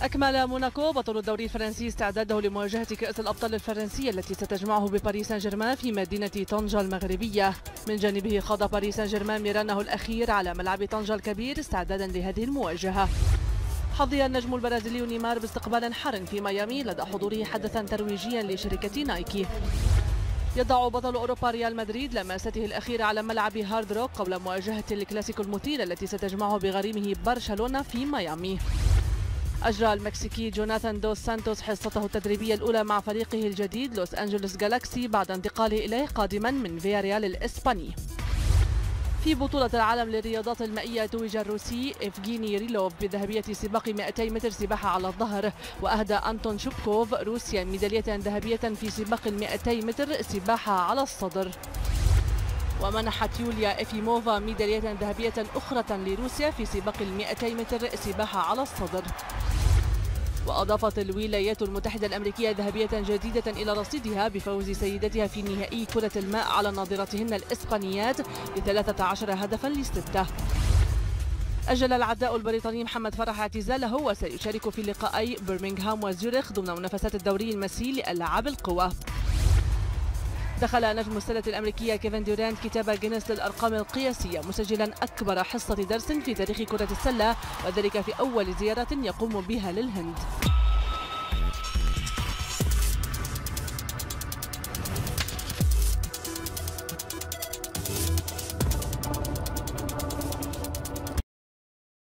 أكمل موناكو بطل الدوري الفرنسي استعداده لمواجهة كأس الأبطال الفرنسية التي ستجمعه بباريس سان جيرمان في مدينة طنجة المغربية. من جانبه خاض باريس سان جيرمان ميرانه الأخير على ملعب طنجة الكبير استعدادا لهذه المواجهة. حظي النجم البرازيلي نيمار باستقبال حار في ميامي لدى حضوره حدثا ترويجيا لشركة نايكي. يضع بطل أوروبا ريال مدريد لمساته الأخيرة على ملعب هارد روك قبل مواجهة الكلاسيكو المثيرة التي ستجمعه بغريمه برشلونة في ميامي. أجرى المكسيكي جوناثان دوس سانتوس حصته التدريبية الأولى مع فريقه الجديد لوس أنجلوس جالاكسي بعد انتقاله إليه قادما من فياريال الإسباني. في بطولة العالم للرياضات المائية توج الروسي إفغيني ريلوف بذهبية سباق 200 متر سباحة على الظهر، وأهدى أنتون شوبكوف روسيا ميدالية ذهبية في سباق 200 متر سباحة على الصدر. ومنحت يوليا إفيموفا ميدالية ذهبية أخرى لروسيا في سباق 200 متر سباحة على الصدر. وأضافت الولايات المتحدة الأمريكية ذهبية جديدة إلى رصيدها بفوز سيدتها في نهائي كرة الماء على ناظرتهن الإسبانيات ب13 هدفا ل6. أجل العداء البريطاني محمد فرح اعتزاله وسيشارك في لقائي برمنغهام وزيورخ ضمن منافسات الدوري المسي لألعاب القوى. دخل نجم السلة الأمريكية كيفن دورانت كتاب جينيس للأرقام القياسية مسجلا أكبر حصة درس في تاريخ كرة السلة، وذلك في أول زيارة يقوم بها للهند.